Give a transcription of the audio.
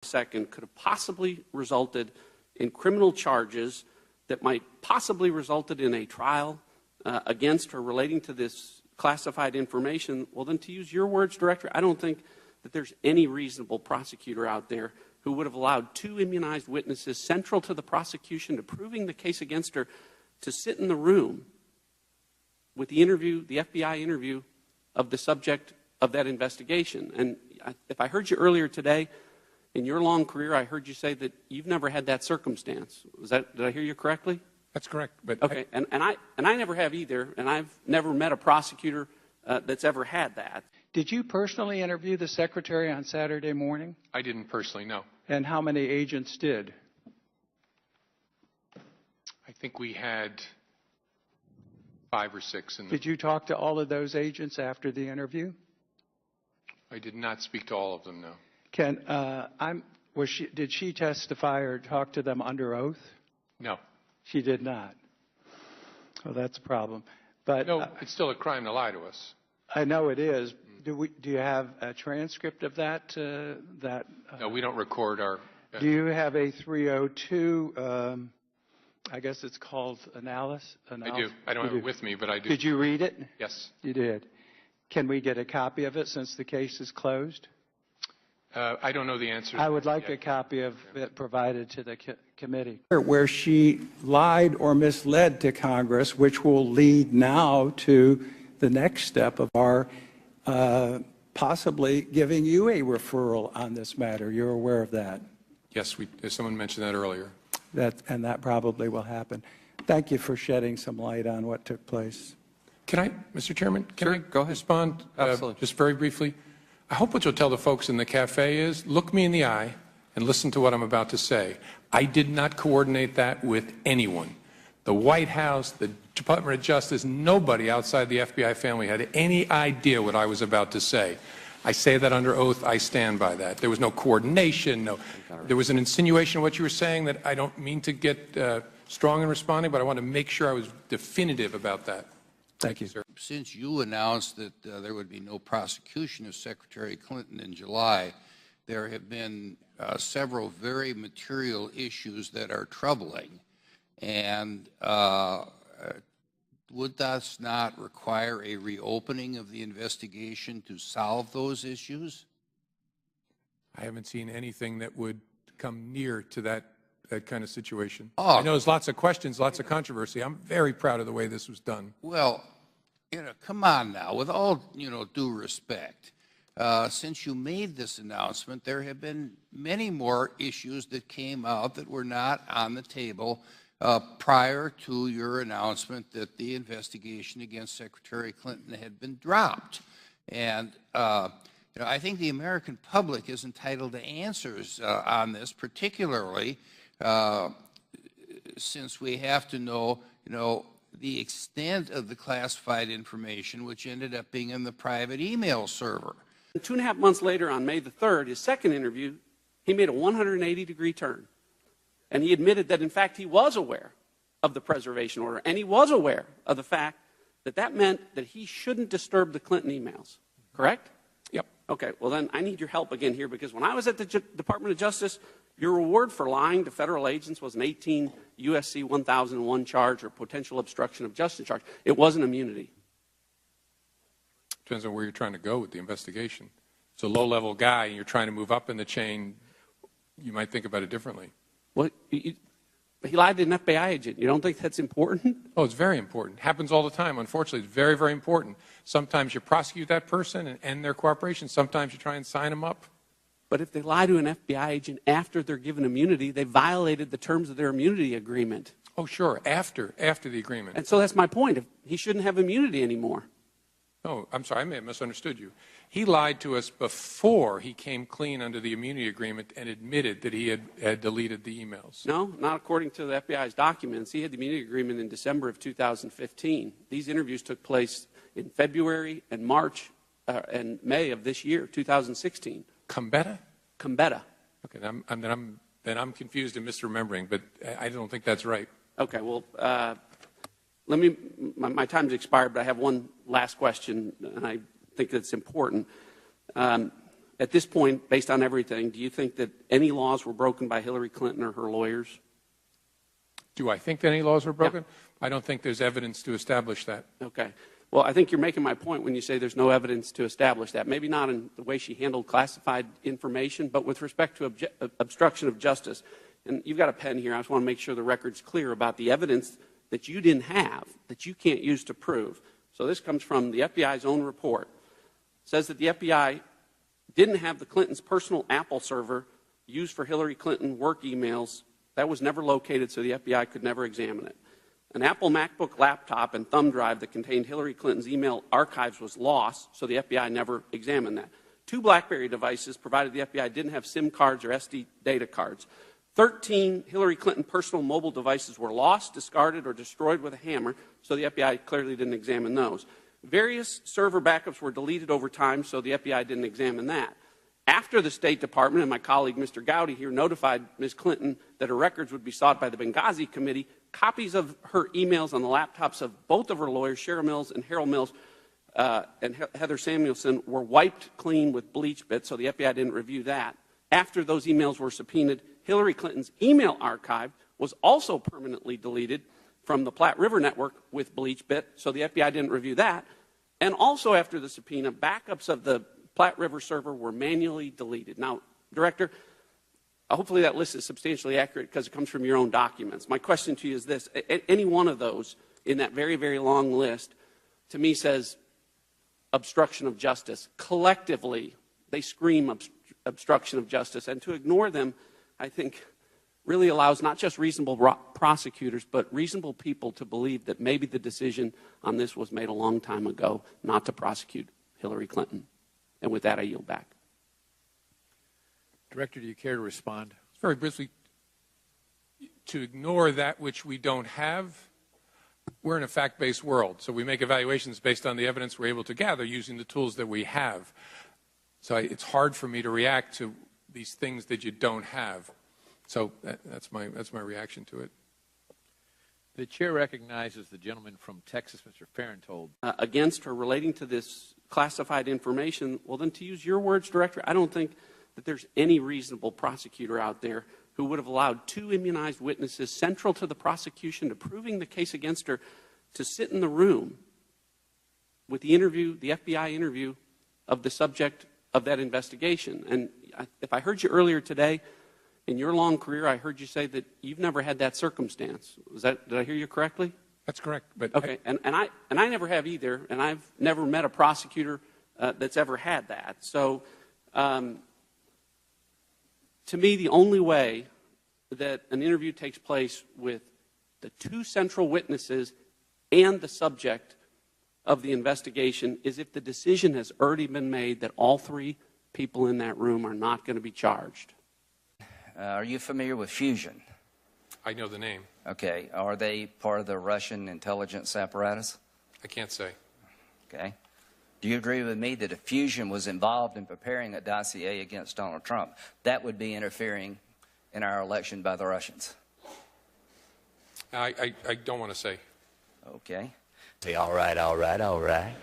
2nd could have possibly resulted in criminal charges that might possibly resulted in a trial against her relating to this classified information, well, then, to use your words, Director, I don't think that there's any reasonable prosecutor out there who would have allowed 2 immunized witnesses central to the prosecution to proving the case against her to sit in the room with the interview, the FBI interview of the subject of that investigation. And if I heard you earlier today, in your long career, I heard you say that you've never had that circumstance. Did I hear you correctly? That's correct. But okay, and I never have either, and I've never met a prosecutor that's ever had that. Did you personally interview the secretary on Saturday morning? I didn't personally, no. And how many agents did? I think we had 5 or 6. Did you talk to all of those agents after the interview? I did not speak to all of them, no. Did she testify or talk to them under oath? No. She did not. Well, that's a problem. But no, it's still a crime to lie to us. I know it is. Do you have a transcript of that? No, we don't record our. Do you have a 302? I guess it's called analysis. I do. I don't have it with me, but I do. Did you read it? Yes. You did. Can we get a copy of it since the case is closed? I don't know the answer. I would like a copy of it provided to the committee. Where she lied or misled to Congress, which will lead now to the next step of our possibly giving you a referral on this matter. You're aware of that? Yes, someone mentioned that earlier. And that probably will happen. Thank you for shedding some light on what took place. Can I, Mr. Chairman, Sure, go ahead. Respond just very briefly? I hope what you'll tell the folks in the cafe is, look me in the eye and listen to what I'm about to say. I did not coordinate that with anyone. The White House, the Department of Justice, nobody outside the FBI family had any idea what I was about to say. I say that under oath. I stand by that. There was no coordination. There was an insinuation of what you were saying that I don't mean to get strong in responding, but I want to make sure I was definitive about that. Thank you, sir. Since you announced that there would be no prosecution of Secretary Clinton in July, there have been several very material issues that are troubling. And would that not require a reopening of the investigation to solve those issues? I haven't seen anything that would come near to that kind of situation. Oh. I know there's lots of questions, lots of controversy. I'm very proud of the way this was done. Well, come on now, with all, due respect, since you made this announcement, there have been many more issues that came out that were not on the table prior to your announcement that the investigation against Secretary Clinton had been dropped. And I think the American public is entitled to answers on this, particularly since we have to know, the extent of the classified information, which ended up being in the private email server. 2.5 months later, on May the 3rd, his second interview, he made a 180-degree turn. And he admitted that, in fact, he was aware of the preservation order, and he was aware of the fact that that meant that he shouldn't disturb the Clinton emails. Correct? Yep. Okay, well then I need your help again here, because when I was at the Department of Justice, your reward for lying to federal agents was an 18 U.S.C. 1001 charge or potential obstruction of justice charge. It wasn't immunity. Depends on where you're trying to go with the investigation. It's a low-level guy and you're trying to move up in the chain, you might think about it differently. Well, he lied to an FBI agent. You don't think that's important? Oh, it's very important. Happens all the time. Unfortunately, it's very, very important. Sometimes you prosecute that person and end their cooperation. Sometimes you try and sign them up. But if they lie to an FBI agent after they're given immunity, they violated the terms of their immunity agreement. Oh, sure, after the agreement. And so that's my point. He shouldn't have immunity anymore. Oh, I'm sorry, I may have misunderstood you. He lied to us before he came clean under the immunity agreement and admitted that he had deleted the emails. No, not according to the FBI's documents. He had the immunity agreement in December of 2015. These interviews took place in February and March and May of this year, 2016. Combetta? Combetta. Okay, then I'm confused and misremembering, but I don't think that's right. Okay, well, my time's expired, but I have one last question, and I think it's important. at this point, based on everything, do you think that any laws were broken by Hillary Clinton or her lawyers? Do I think that any laws were broken? Yeah. I don't think there's evidence to establish that. Okay. Well, I think you're making my point when you say there's no evidence to establish that. Maybe not in the way she handled classified information, but with respect to obstruction of justice. And you've got a pen here. I just want to make sure the record's clear about the evidence that you didn't have, that you can't use to prove. So this comes from the FBI's own report. It says that the FBI didn't have the Clintons' personal Apple server used for Hillary Clinton work emails. That was never located, so the FBI could never examine it. An Apple MacBook laptop and thumb drive that contained Hillary Clinton's email archives was lost, so the FBI never examined that. 2 BlackBerry devices, provided the FBI didn't have SIM cards or SD data cards. 13 Hillary Clinton personal mobile devices were lost, discarded, or destroyed with a hammer, so the FBI clearly didn't examine those. Various server backups were deleted over time, so the FBI didn't examine that. After the State Department and my colleague Mr. Gowdy here notified Ms. Clinton that her records would be sought by the Benghazi Committee, copies of her emails on the laptops of both of her lawyers, Cheryl Mills and Harold Mills, and Heather Samuelson, were wiped clean with bleach bits, so the FBI didn't review that. After those emails were subpoenaed, Hillary Clinton's email archive was also permanently deleted from the Platte River Network with bleach bit, so the FBI didn't review that. And also after the subpoena, backups of the Platte River server were manually deleted. Now, Director, hopefully that list is substantially accurate because it comes from your own documents. My question to you is this. Any one of those in that very, very long list, to me, says obstruction of justice. Collectively, they scream obstruction of justice. And to ignore them, I think, really allows not just reasonable prosecutors, but reasonable people to believe that maybe the decision on this was made a long time ago not to prosecute Hillary Clinton. And with that, I yield back. Director, do you care to respond? Very briefly, to ignore that which we don't have, we're in a fact-based world. So we make evaluations based on the evidence we're able to gather using the tools that we have. So it's hard for me to react to these things that you don't have. So that's my reaction to it. The chair recognizes the gentleman from Texas, Mr. Farenthold. Against or relating to this classified information, well, then to use your words, Director, I don't think that there's any reasonable prosecutor out there who would have allowed 2 immunized witnesses central to the prosecution to proving the case against her to sit in the room with the interview, the FBI interview of the subject of that investigation. And if I heard you earlier today, in your long career, I heard you say that you've never had that circumstance. Did I hear you correctly? That's correct. But okay, and I never have either, and I've never met a prosecutor that's ever had that. So, to me, the only way that an interview takes place with the 2 central witnesses and the subject of the investigation is if the decision has already been made that all 3 people in that room are not going to be charged. Are you familiar with Fusion? I know the name. Okay. Are they part of the Russian intelligence apparatus? I can't say. Okay. Do you agree with me that if Fusion was involved in preparing a dossier against Donald Trump, that would be interfering in our election by the Russians? I don't want to say. Okay. Say, all right, all right, all right.